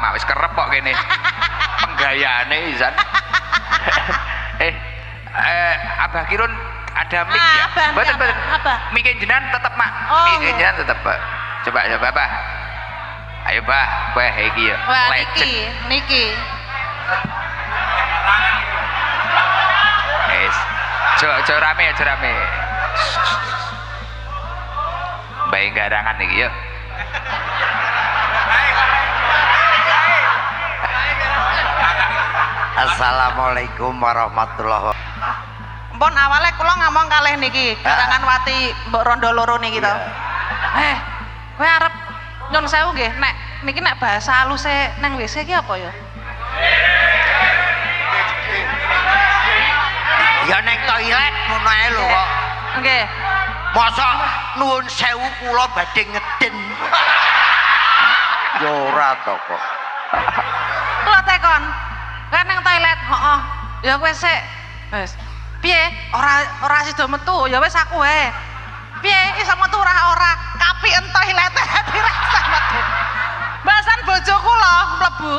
mak wis kerep kok kene. Penggayaane Izan. Abah Kirun ada mic ya? Betul. Mic jenengan tetep mak. Mic jenengan tetep. Coba Bah. Ayo Bah, wah iki ya. Wah niki. Aja rame. Bayi garangan iki ya. Assalamualaikum warahmatullahi wabarakatuh. Pun awalnya kula ngomong kalih niki, garangan wati mbok rondo loro niki to. Kowe arep nyun sewu nggih, niki nek bahasa haluse nang WC iki apa ya? Ya neng toilet ngono ae lho kok. Nggih. Mosok nuwun sewu kula badhe ngeden. Ya ora to kok. Kula tekon. Kan nang toilet, heeh. Ya kowe sik. Wis. Piye? Ora sida metu, ya wis aku wae. Piye iso metu ora kapiken toilet dirasa metu. Bahasan bojoku lho mlebu.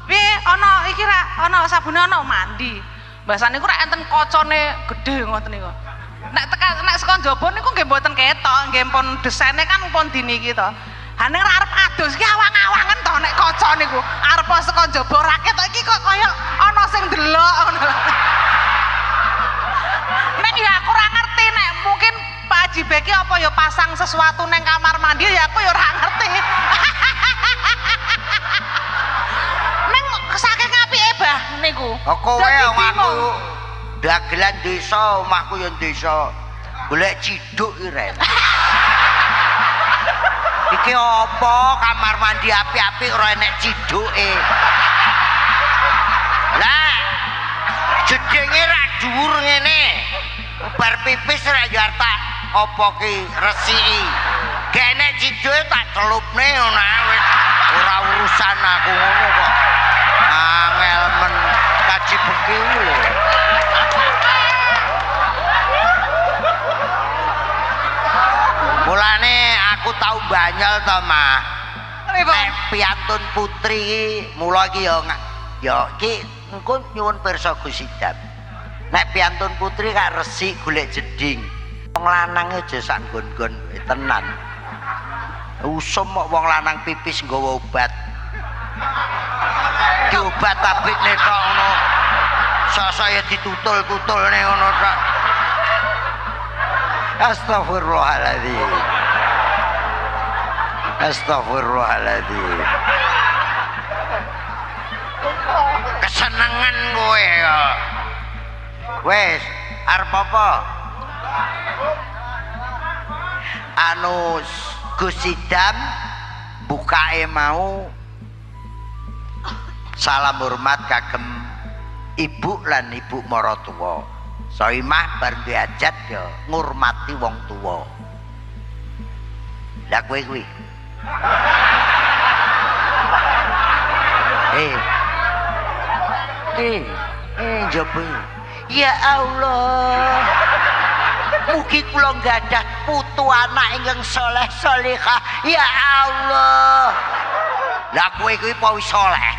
Piye ana iki ra ana sabune ana mandi. Bahasane niku ra enten kocone gedhe ngoten niku. Nek saka njaba niku nggih mboten ketok, nggih pun desene kan pun diniki to. Ha nek arep adus ki awang-awangen to nek kaca niku. Arep saka njaba ra ketok iki kok kaya ana sing ndelok ngono. Nek ya aku ora ngerti nek mungkin Pak Haji Beki apa ya pasang sesuatu neng kamar mandi ya aku ya ora ngerti. Neng saking apike Bah niku. Kowe omahku dagelan desa, omahku ya desa. Golek ciduk iki Ren. Iki apa kamar mandi api-api ora enek ciduke. Lah jedenge ra dhuwur ngene. Bar pipis ra jarta apa ki resiki. Gek enek ciduke tak celupne ngono ae. Ora urusan aku ngono kok. Angel men kaji beki lho. Mulane aku tau banyel to, Mah. Nek piantun putri iki mula iki ya iki engko nyuwun pirsa Gus Idam. Nek piantun putri kak resik golek jeding. Wong lanang aja sak nggon-nggon tenan. Usum kok wong lanang pipis nggawa obat. Diobat tabik netok ngono. Sok-sok ya ditutul-tutulne ngono tok. Astagfirullahaladzim. Kesenengan kowe kok. Wes, arep apa? Anu Gus Idam bukae mau salam hormat kagem ibu lan ibu maratuwa. Soimah bar diajat ya ngurmati wong tuwa. Lah kowe kuwi. Jopo. Ya Allah. Mugi kula gadah putu anak ingkang saleh salihah. Ya Allah. Lah kowe kuwi apa wis saleh?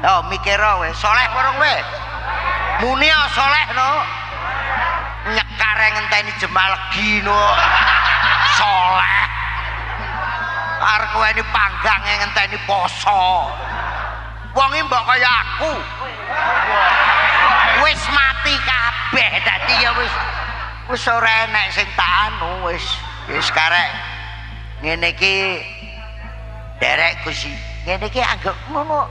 Oh mikir wae, saleh bareng wae. Muni saleh no. Nyekare ngenteni jemal legi no. Saleh. Arep kowe ni panggange ngenteni poso. Wong iki mbok kaya aku. Wis mati kabeh dadi ya wis ora enek sing tak anu wis karek ngene iki derek Gus ngene iki anggap ngono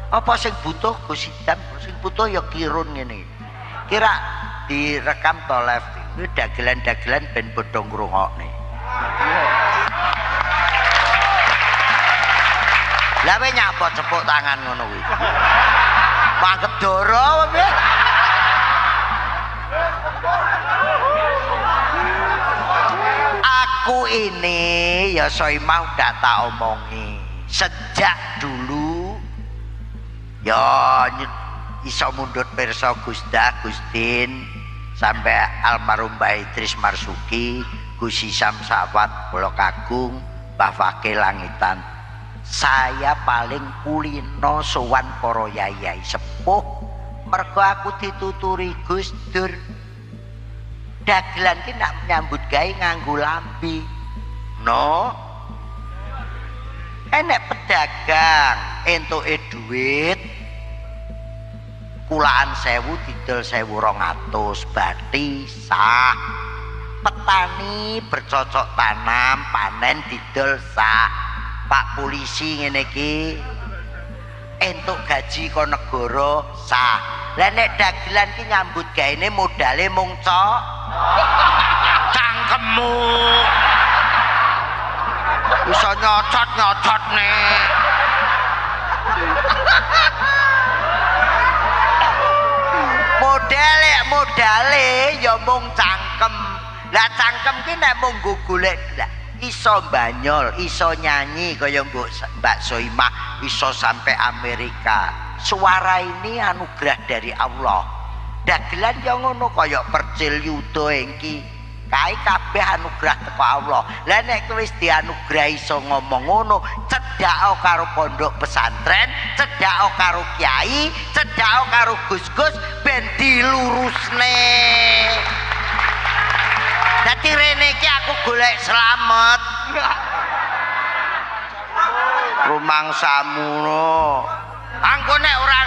apa sing butuh Gus Idam sing butuh ya kirun ngene kira direkam to live iki dagelan-dagelan ben padha ngrungokne lha we nyapa cepuk tangan ngono kuwi panggep doro piye aku ini ya Soimah udah tak omongi sejak dulu ya iso mundut pirsa Gusda Gustin sampai almarhum Mbah Idris Marsuki Gus Isam Sawat Pulau Kagung Mbah Fakih Langitan saya paling kulino sowan para yayai sepuh mergo aku dituturi Gus Dur dagelan ki nak nyambut gawe nganggo lambi no enek pedagang entuke duit kulaan 1000 didol 1200 bathi sah petani bercocok tanam panen didol sah Pak polisi ngene iki entuk gaji ko negara sah. Lah nek dagelan ki nyambut gaene modale mung cangkemmu. Iso nyocot nih. Modale ya mung cangkem. Lah cangkem ki nek mung golek iso banyol, iso nyanyi kaya Mbak Soimah, iso sampai Amerika. Suara ini anugerah dari Allah. Dagelan ya ngono kaya Percil Yuda iki. Kae kabeh anugerah teko Allah. Lah nek wis dianugrahi iso ngomong ngono, cedhak karo pondok pesantren, cedhak karo kiai, cedhak karo gus-gus ben dilurusne. Dadi rene iki aku golek slamet. Rumangsamu no. Angko nek ora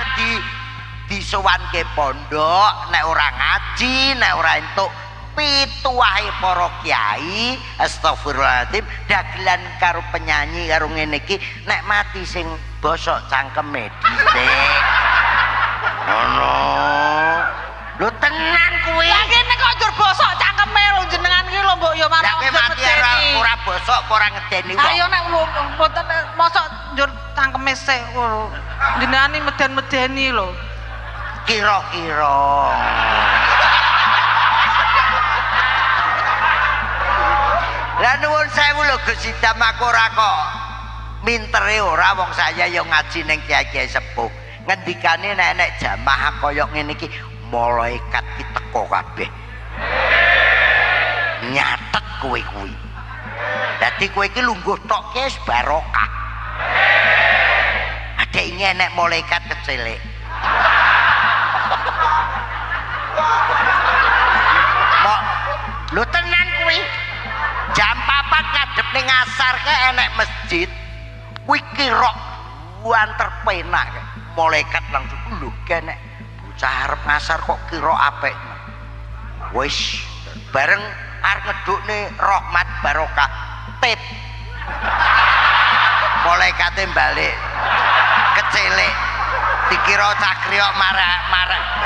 disowanke pondok, nek ora ngaji, nek ora entuk pituwahe para kiai, astagfirullahaladzim, dagelan karo penyanyi karo ngene iki nek mati sing bosok cangkeme dhisik. Ngono. Lho tenan kuwi. Lah kene kok njur bosok cangkeme lho jenengan iki lho mbok ya malah medeni. Ora bosok apa ora ngedeni wong. Ayo nek mboten mosok njur cangkeme sik lho. Jenengane meden-medeni lho. Kira-kira. Lah nuwun sewu lho Gus Idam aku ora kok mintere ora wong saya yo ngaji ning kiai-kiai sepuh. Ngendikane nek jamaah kaya ngene iki malaikat ki teko kabeh. Nyatet kowe kuwi. Dadi kowe iki lungguh tok ki wis barokah. Ada ini nek malaikat kecilik. Mok lu tenan kuwi. Jam 4 ngadep ning asar ke enek masjid. Kuwi kira buanter penak. Malaikat langsung lho kenek bocah arep ngasar kok kira apik. Wis bareng arep ngedukne rahmat barokah tip. Malaikate balik kecilik dikira cakriok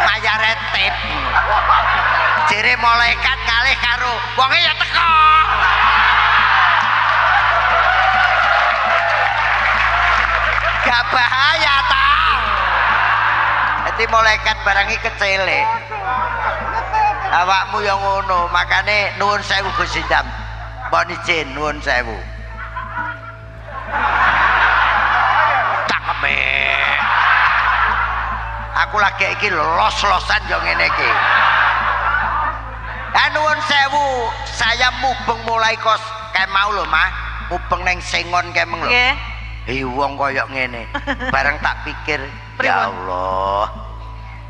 mayare tip. Jere malaikat ngalih karo wonge ya teko. Gak bahaya ta. Dadi malaikat barangi kecilik. Awakmu yang ngono, makane nuwun sewu Gus Idam. Mohon izin nuwun sewu. Cakeme. Aku lagi iki los-losan yo ngene iki. Nuwun sewu, saya mubeng mulai kos kayak mau lho mah, mubeng neng Sengon kemeng lho. Nggih. Wong koyok ngene. Bareng tak pikir, ya Allah.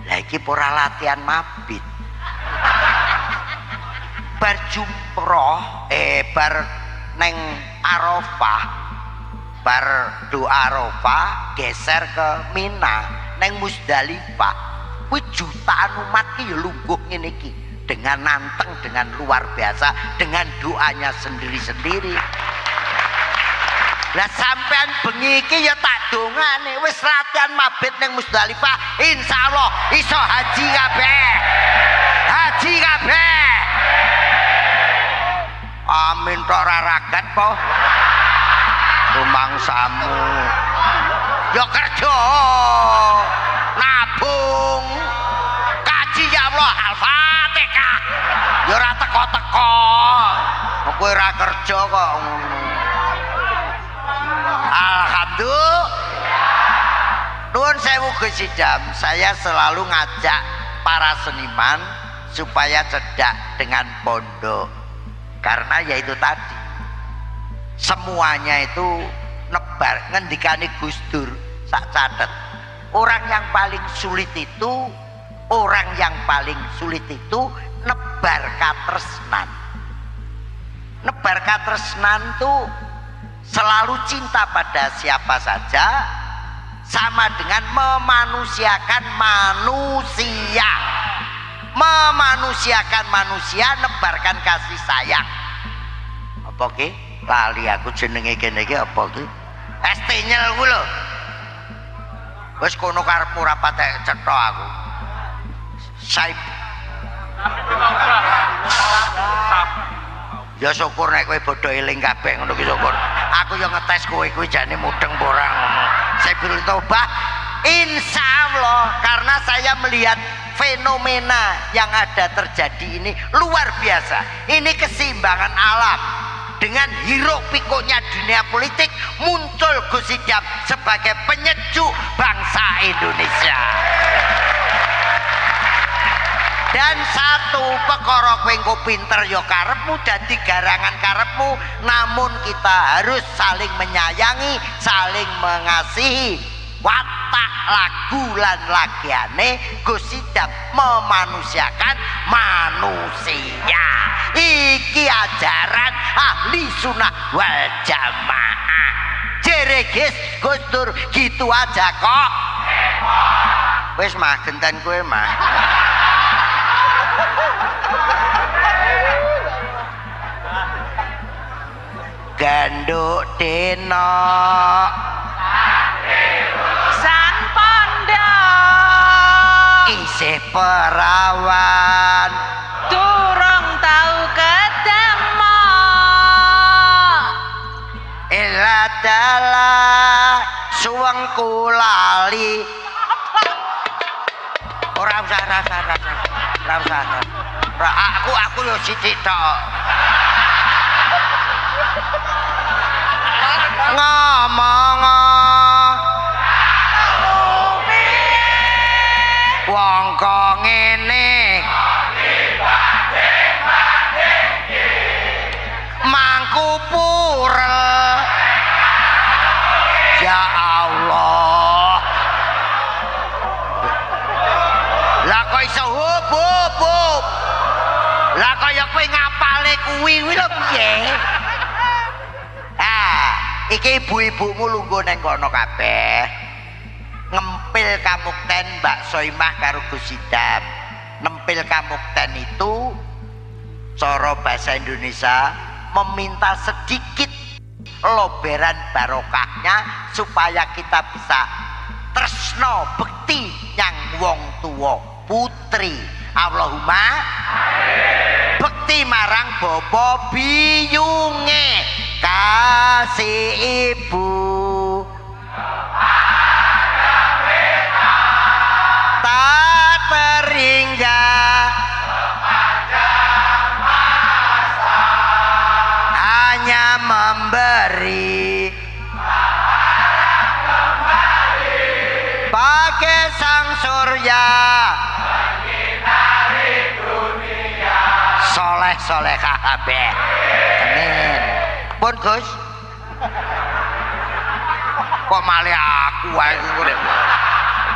Lah iki ora latihan mabit. Bar jumroh, bar neng Arafah. Bar doa Arafah geser ke Mina, neng Musdalifah. Kuwi jutaan umat ki ya lungguh ngene iki. Dengan nanteng, dengan luar biasa, dengan doanya sendiri-sendiri. Lah sampean bengi iki ya tak dongane wis latihan mabit ning Musdalifah, insyaallah iso haji kabeh. Haji kabeh. Amin tok ora ragat po. Rumangsamu. Yo kerja. Nabung. Kaji ya Allah Al-Fatihah. Ya ora teko-teko. Kowe ora kerja kok ngono. Alhamdulillah. Nuwun sewu Gus Idam, saya selalu ngajak para seniman supaya cedak dengan pondok. Karena yaitu tadi semuanya itu nebar ngendikane Gus Dur sak catet. Orang yang paling sulit itu nebar katresnan. Nebar katresnan tuh selalu cinta pada siapa saja, sama dengan memanusiakan manusia. Memanusiakan manusia, nebarkan kasih sayang. Apa ki? Lali aku jenenge kene iki apa ki? ST nyel ku lho. Wis kono karepmu ora patek cetha aku. Saib. Ya syukur nek kowe bodho eling kabeh ngono ki syukur. Aku yo ngetes kowe kuwi jane mudeng apa ora ngono. Saibul Taubah insyaallah karena saya melihat fenomena yang ada terjadi ini luar biasa. Ini keseimbangan alam. Dengan hiruk pikuknya dunia politik muncul Gus Idam sebagai penyejuk bangsa Indonesia. Dan satu perkara kowe engko pinter ya karepmu dadi garangan karepmu, namun kita harus saling menyayangi, saling mengasihi. Watak lagu lan lagiane Gus Idam memanusiakan manusia. Iki ajaran ahli sunnah wal jamaah. Jeregis Gus Dur gitu aja kok. Wis mah genten kowe mah. Ganduk deno San Pondo isih perawan durung tau ketemu iladala suwengku lali. Ora usah rasa. Aku yo sithik tok. Ngomong wong kok ngene mangku purel ya Allah. Lah kok iso hub lah kaya kowe ngapale kuwi lho piye? Iki ibu-ibumu lungguh neng kono kabeh ngempil kamukten Mbak Soimah karo Gus Idam. Nempil kamukten itu cara bahasa Indonesia meminta sedikit loberan barokahnya supaya kita bisa tresno bekti nyang wong tuwa putri. Allahumma bekti marang bapa biyunge kasih ibu tak terhingga hanya memberi bagai sang surya soleh kabeh. Amin. Pun Gus. Kok malih aku wae ngono.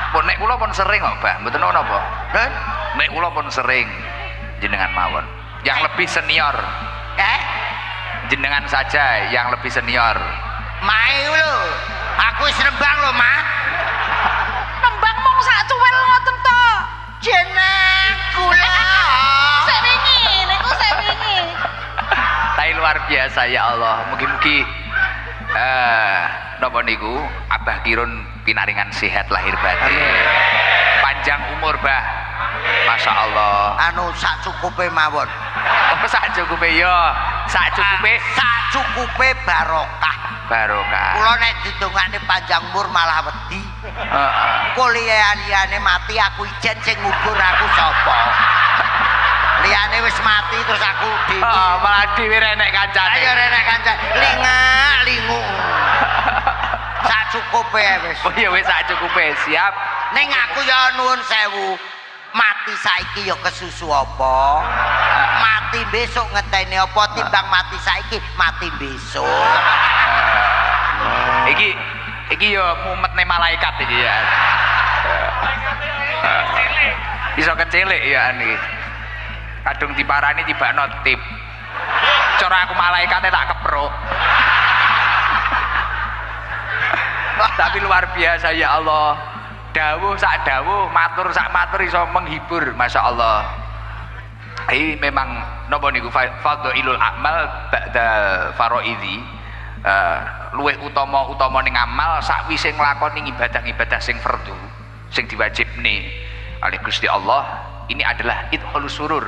Pun nek kula pun sering kok, Mbah. Mboten napa. Heh? Nek kula pun sering jenengan mawon. Yang lebih senior. Jenengan saja yang lebih senior. Mae lho. Aku wis nembang lho, Ma. nembang mong sak cuwel ngoten to Jeneng kula. sik wingi Tapi luar biasa ya Allah. Mugi-mugi napa niku Abah Kirun pinaringan sehat lahir batin. Panjang umur, Bah. Masya Allah. Anu sak cukupe mawon. Oh, sak cukupe ya. Sak Cukupe barokah. Kula nek didongakne panjang umur malah wedi. Heeh. Kok liyane mati aku ijen sing ngubur aku sapa? Liyane wis mati terus aku dhewe. Oh, malah dhewe renek kancane. Ayo renek kancan. Lingu. Sak cukupe wis. Oh ya wis sak cukupe, siap. Ning aku ya nuwun sewu. Mati saiki ya kesusu apa? Mati besok ngenteni apa timbang mati saiki mati besok. Iki yo mumetne malaikat iki ya. Iso kecilik ya niki. Kadung diparani tibakno tip. Cara aku malaikate tak kepruk. Tapi luar biasa ya Allah. Dawuh sak dawuh, matur sak matur iso menghibur, Masya Allah. Ini memang napa niku fadhailul amal ba'dal faraidhi. Luwih utama ning amal sakwise nglakoni ibadah-ibadah sing fardhu, sing diwajibne oleh Gusti Allah. Ini adalah idkhulus surur,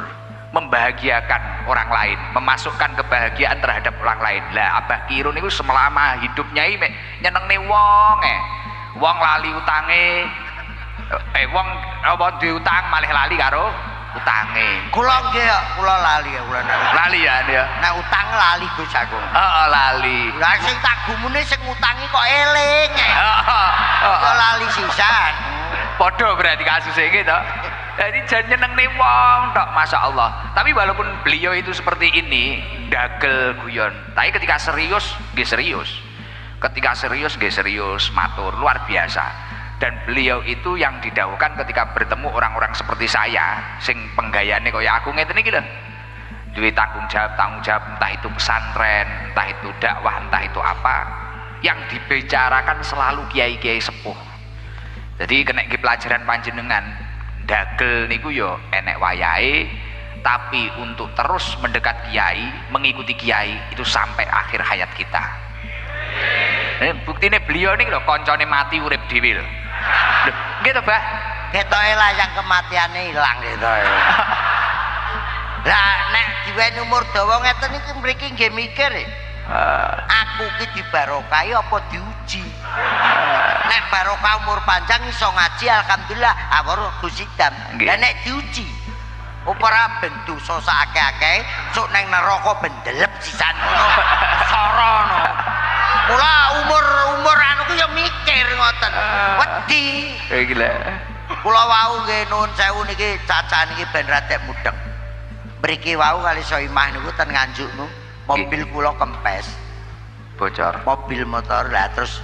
membahagiakan orang lain, memasukkan kebahagiaan terhadap orang lain. Lah Abah Kiro niku selama hidupnya iki nyenengne wong wong lali utange wong apa diutang malih lali karo utange. Kula nggih kula lali ya kula. Lali ya ya. Nek utang lali Gus aku. Heeh lali. Lah sing tak gumune sing utangi kok eling. Kok lali sisan. Padha berarti kasusnya gitu. Jadi jangan nyenengne wong tok, Masya Allah. Tapi walaupun beliau itu seperti ini, dagel guyon. Tapi ketika serius, nggih serius. Ketika serius, nggih serius, matur luar biasa. Dan beliau itu yang didhawuhkan ketika bertemu orang-orang seperti saya, sing penggayane kaya aku ngeten iki lho. Duwe tanggung jawab, entah itu pesantren, entah itu dakwah, entah itu apa, yang dibicarakan selalu kiai-kiai sepuh. Jadi kena pelajaran panjenengan, dagel niku yo enek wayahe, tapi untuk terus mendekat kiai, mengikuti kiai itu sampai akhir hayat kita. Buktine beliau nih lho koncone mati urip dhewe lho. Lho, gitu, Bah. Ketoke lah yang kematiannya hilang gitu. Lah nek diweni umur dawa ngeten iki mriki nggih mikir. Aku ki dibarokahi apa diuji? Nek barokah umur panjang iso ngaji alhamdulillah awur Gusidam. Lah nek diuji ora ben dosa sakake sok nang neraka ben ndelep sisan ngono. Sorono. Mula umur anu ku ya mikir ngoten. Wedi. Gila. Kula wau nggih nuwun sewu niki cacahan iki ben radek mudeng. Mriki wau kali Soimah niku ten Nganjuk niku mobil kula kempes. Bocor. Mobil motor lah terus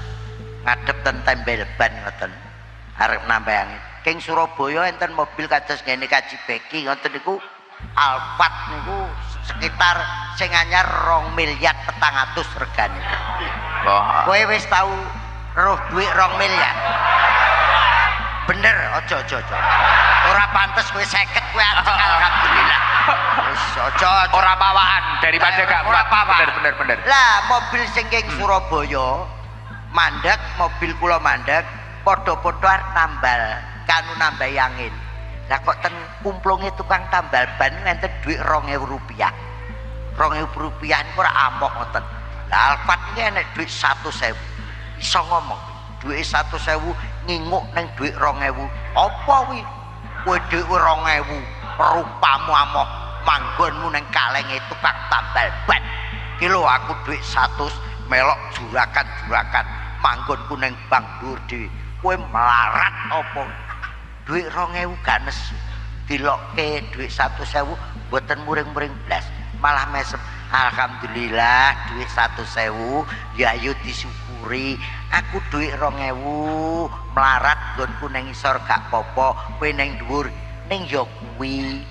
ngadep ten tembel ban ngoten. Arep nambah angin. King Surabaya enten mobil kados ngene kaji beki ngoten niku Alphard niku sekitar sing anyar 2 miliar 400 regane. Oh. Kowe wis tau roh duit 2 miliar. Bener, ojo. Ora pantes kowe 50 kowe alhamdulillah. Wis ojo. Ora pawaan daripada gak ora pawaan. Bener. Lah mobil sing king Surabaya mandek, mobil kula mandek, padha-padha nambal, kanu nambahi angin. Lah kok ten kumplunge tukang tambal ban enten dhuwit 2.000 rupiah. 2.000 rupiah niku ora amok ngoten. Lah Alphard iki enek dhuwit 100.000. Iso ngomong, dhuwit 100.000 nginguk nang dhuwit 2.000. Apa kuwi? Kowe dhuwit 2.000, rupamu amoh manggonmu nang kalenge tukang tambal ban. Ki lho aku dhuwit 100 melok jurakan manggonku nang bank dhuwur dhewe. Kowe melarat apa? Dhuwit 2.000 gak nesu. Dilokke dhuwit 100.000 mboten muring-muring blas. Malah mesem. Alhamdulillah dhuwit 100.000 ya ayo disyukuri. Aku dhuwit 2.000 melarat nggonku nang isor gak popo, kowe nang dhuwur ning ya kuwi.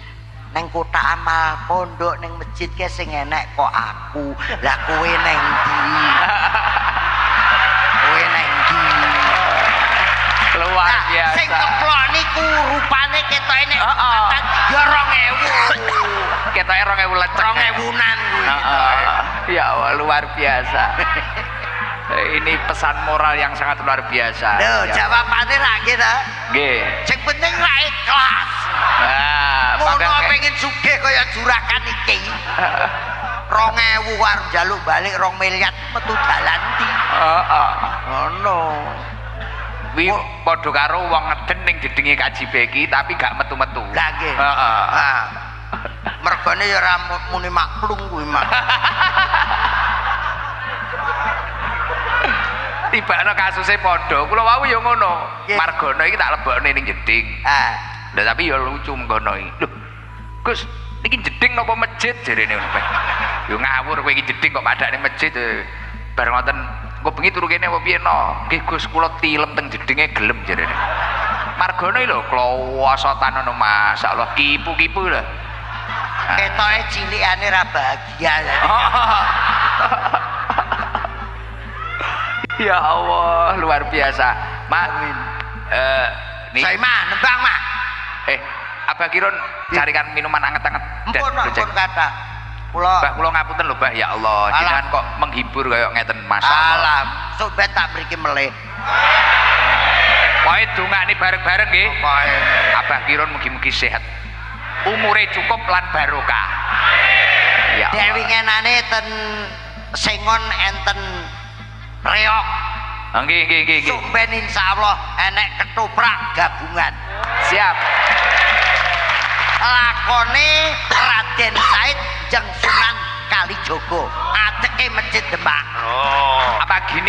Nang kotak amal pondok nang masjid ke sing enek kok aku. Lah kowe nang ndi? Kowe nang ndi? Luar biasa. Sing keplok niku rupane ketoke nek ya 2.000. Ketoke 2.000 lecek. 2.000-an kuwi. Ya Allah, luar biasa. Ini pesan moral yang sangat luar biasa. Loh, ya. jawabane ra kita. Nggih. Sing penting ra ikhlas. Nah, Mono pengen sugih kaya jurakan iki. 2.000 arep njaluk balik 2 miliar metu dalan ndi? Heeh. Ngono. Wi padha karo wong ngeden ning jedenge kaji beki tapi gak metu-metu. Lah nggih. Heeh. Nah. Mergane ya ora muni maklung kuwi mah. Tibakno kasuse padha. Kula wau ya ngono. Margono iki tak lebokne ning jeding. Ah. Lah tapi ya lucu mengkono iki. Lho. Gus, iki jeding napa masjid jarene ngono. Yo ngawur kowe iki jeding kok padane masjid. Bar ngoten engko bengi turu kene apa piye no? Nggih Gus kula tilem teng jedenge gelem jarene. Margane lho klowosotan ngono masyaallah kipu-kipu lho. Ketoke cilikane ra bahagia. Ya Allah, luar biasa. Mak, nih. Saya mah nembang mah. Abah Kiron carikan minuman anget-anget. Ampun kata. Kula Mbah kula ngapunten lho, Mbah. Ya Allah, jenengan kok menghibur kaya ngeten masyaallah. alam, sobat tak mriki melih. Pokoke dongane bareng-bareng nggih. Pokoke Abah Kiron mugi-mugi sehat. Umure cukup lan barokah. Ya Allah. Dewi ngenane ten Sengon enten reok. Nggih. Sumben insyaallah enek ketoprak gabungan. Siap. Lakone Raden Said jeung Sunan Kalijogo adeke Masjid Demak. Apa gini